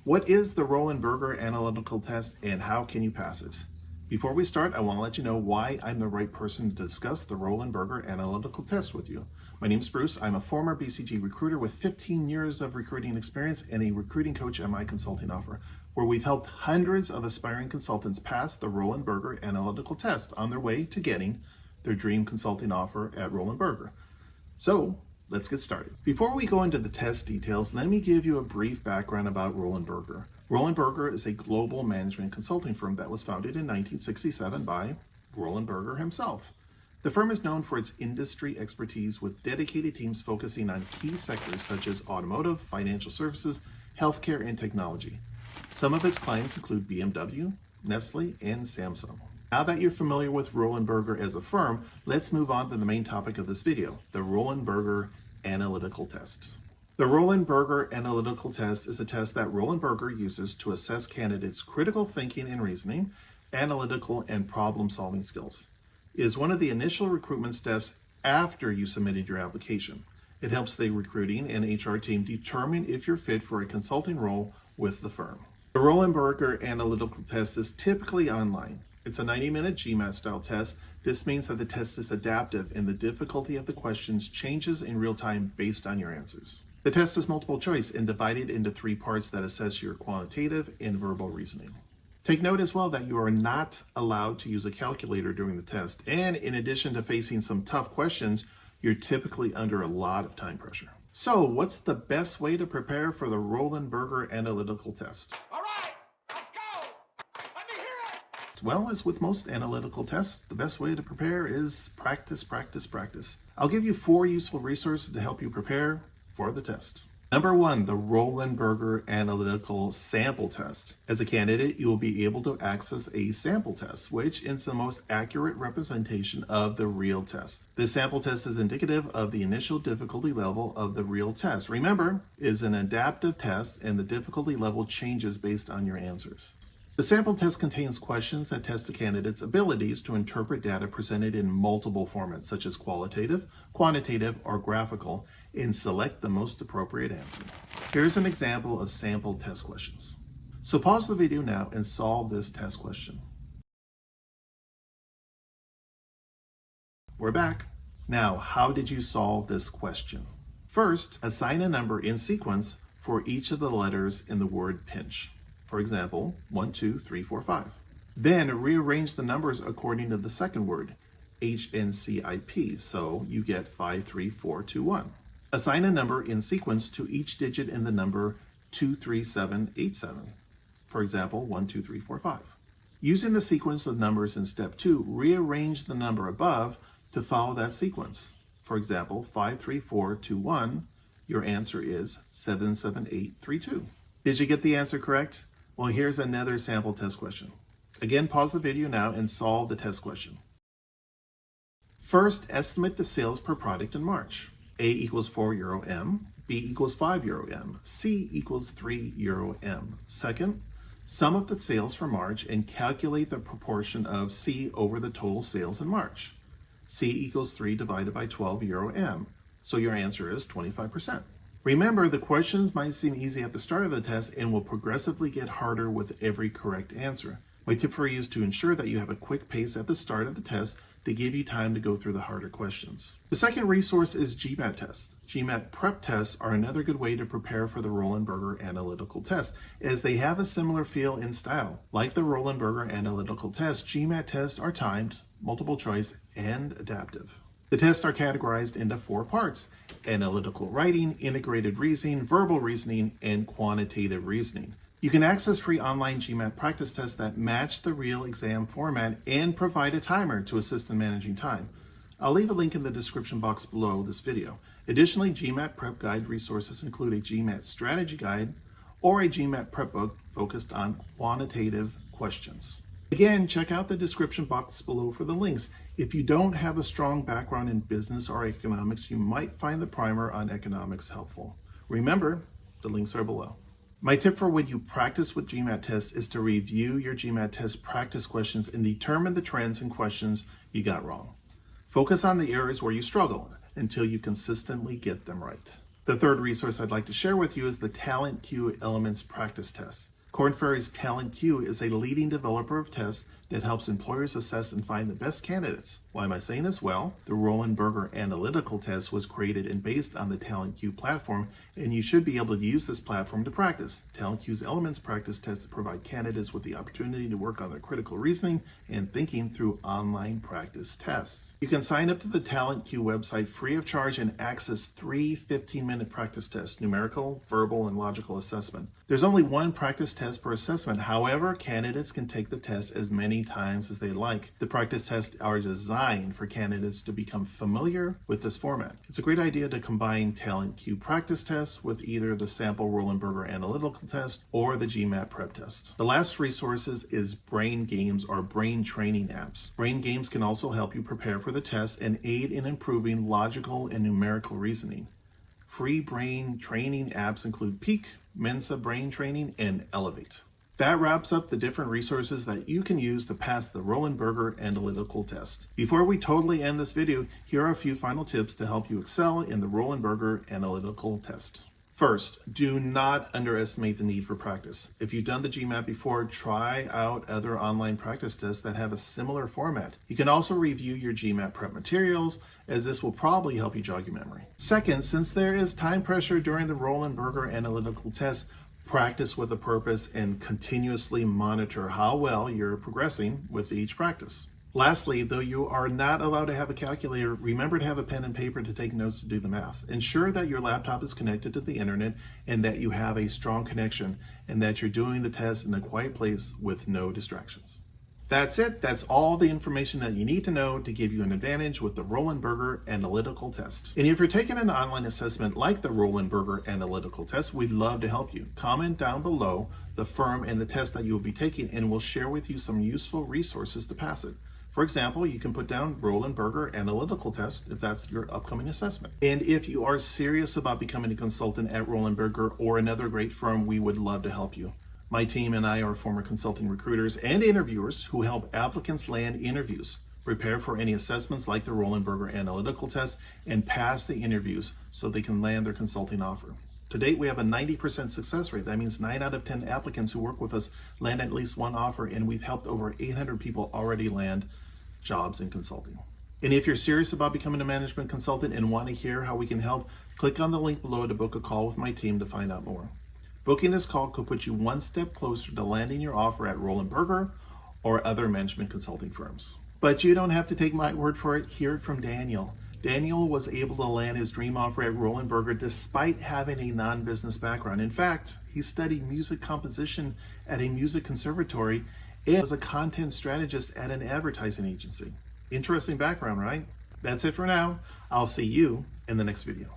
What is the Roland Berger analytical test and how can you pass it? Before we start, I want to let you know why I'm the right person to discuss the Roland Berger analytical test with you. My name is Bruce. I'm a former BCG recruiter with 15 years of recruiting experience and a recruiting coach at my consulting offer, where we've helped hundreds of aspiring consultants pass the Roland Berger analytical test on their way to getting their dream consulting offer at Roland Berger. So, let's get started. Before we go into the test details, let me give you a brief background about Roland Berger. Roland Berger is a global management consulting firm that was founded in 1967 by Roland Berger himself. The firm is known for its industry expertise with dedicated teams focusing on key sectors such as automotive, financial services, healthcare, and technology. Some of its clients include BMW, Nestle, and Samsung. Now that you're familiar with Roland Berger as a firm, let's move on to the main topic of this video, the Roland Berger analytical test. The Roland Berger analytical test is a test that Roland Berger uses to assess candidates' critical thinking and reasoning, analytical and problem-solving skills. It is one of the initial recruitment steps after you submitted your application. It helps the recruiting and HR team determine if you're fit for a consulting role with the firm. The Roland Berger analytical test is typically online. It's a 90-minute GMAT-style test. This means that the test is adaptive and the difficulty of the questions changes in real time based on your answers. The test is multiple choice and divided into 3 parts that assess your quantitative and verbal reasoning. Take note as well that you are not allowed to use a calculator during the test, and in addition to facing some tough questions, you're typically under a lot of time pressure. So, what's the best way to prepare for the Roland Berger analytical test? Well, as with most analytical tests, the best way to prepare is practice, practice, practice. I'll give you 4 useful resources to help you prepare for the test. Number 1, the Roland Berger analytical sample test. As a candidate, you will be able to access a sample test, which is the most accurate representation of the real test. This sample test is indicative of the initial difficulty level of the real test. Remember, it is an adaptive test and the difficulty level changes based on your answers. The sample test contains questions that test the candidate's abilities to interpret data presented in multiple formats, such as qualitative, quantitative, or graphical, and select the most appropriate answer. Here's an example of sample test questions. So pause the video now and solve this test question. We're back. Now, how did you solve this question? First, assign a number in sequence for each of the letters in the word pinch. For example, 1, 2, 3, 4, 5. Then rearrange the numbers according to the second word, HNCIP, so you get 5, 3, 4, 2, 1. Assign a number in sequence to each digit in the number 23787. For example, 1, 2, 3, 4, 5. Using the sequence of numbers in step 2, rearrange the number above to follow that sequence. For example, 5, 3, 4, 2, 1, your answer is 77832. Did you get the answer correct? Well, here's another sample test question. Again, pause the video now and solve the test question. First, estimate the sales per product in March. A equals 4 euro M, B equals 5 euro M, C equals 3 euro M. Second, sum up the sales for March and calculate the proportion of C over the total sales in March. C equals 3 divided by 12 euro M, so your answer is 25%. Remember, the questions might seem easy at the start of the test and will progressively get harder with every correct answer. My tip for you is to ensure that you have a quick pace at the start of the test to give you time to go through the harder questions. The second resource is GMAT tests. GMAT prep tests are another good way to prepare for the Roland Berger analytical test, as they have a similar feel and style. Like the Roland Berger analytical test, GMAT tests are timed, multiple choice, and adaptive. The tests are categorized into 4 parts: analytical writing, integrated reasoning, verbal reasoning, and quantitative reasoning. You can access free online GMAT practice tests that match the real exam format and provide a timer to assist in managing time. I'll leave a link in the description box below this video. Additionally, GMAT prep guide resources include a GMAT strategy guide or a GMAT prep book focused on quantitative questions. Again, check out the description box below for the links. If you don't have a strong background in business or economics, you might find the primer on economics helpful. Remember, the links are below. My tip for when you practice with GMAT tests is to review your GMAT test practice questions and determine the trends and questions you got wrong. Focus on the areas where you struggle until you consistently get them right. The third resource I'd like to share with you is the Talent Q Elements Practice Test. Korn Ferry's Talent Q is a leading developer of tests that helps employers assess and find the best candidates. Why am I saying this? Well, the Roland Berger Analytical Test was created and based on the Talent Q platform, and you should be able to use this platform to practice. Talent Q's Elements Practice Tests provide candidates with the opportunity to work on their critical reasoning and thinking through online practice tests. You can sign up to the Talent Q website free of charge and access 3 15-minute practice tests: numerical, verbal, and logical assessment. There's only one practice test per assessment. However, candidates can take the test as many times as they like. The practice tests are designed for candidates to become familiar with this format. It's a great idea to combine Talent Q practice tests with either the sample Roland Berger Analytical Test or the GMAT prep test. The last resource is brain games or brain training apps. Brain games can also help you prepare for the test and aid in improving logical and numerical reasoning. Free brain training apps include Peak, Mensa Brain Training, and Elevate. That wraps up the different resources that you can use to pass the Roland Berger Analytical Test. Before we totally end this video, here are a few final tips to help you excel in the Roland Berger Analytical Test. First, do not underestimate the need for practice. If you've done the GMAT before, try out other online practice tests that have a similar format. You can also review your GMAT prep materials, as this will probably help you jog your memory. Second, since there is time pressure during the Roland Berger Analytical Test, practice with a purpose and continuously monitor how well you're progressing with each practice. Lastly, though you are not allowed to have a calculator, remember to have a pen and paper to take notes to do the math. Ensure that your laptop is connected to the internet and that you have a strong connection and that you're doing the test in a quiet place with no distractions. That's it. That's all the information that you need to know to give you an advantage with the Roland Berger Analytical Test. And if you're taking an online assessment like the Roland Berger Analytical Test, we'd love to help you. Comment down below the firm and the test that you will be taking, and we'll share with you some useful resources to pass it. For example, you can put down Roland Berger Analytical Test if that's your upcoming assessment. And if you are serious about becoming a consultant at Roland Berger or another great firm, we would love to help you. My team and I are former consulting recruiters and interviewers who help applicants land interviews, prepare for any assessments like the Roland Berger Analytical Test, and pass the interviews so they can land their consulting offer. To date, we have a 90% success rate. That means 9 out of 10 applicants who work with us land at least one offer, and we've helped over 800 people already land jobs in consulting. And if you're serious about becoming a management consultant and want to hear how we can help, click on the link below to book a call with my team to find out more. Booking this call could put you one step closer to landing your offer at Roland Berger or other management consulting firms. But you don't have to take my word for it. Hear it from Daniel. Daniel was able to land his dream offer at Roland Berger despite having a non-business background. In fact, he studied music composition at a music conservatory and was a content strategist at an advertising agency. Interesting background, right? That's it for now. I'll see you in the next video.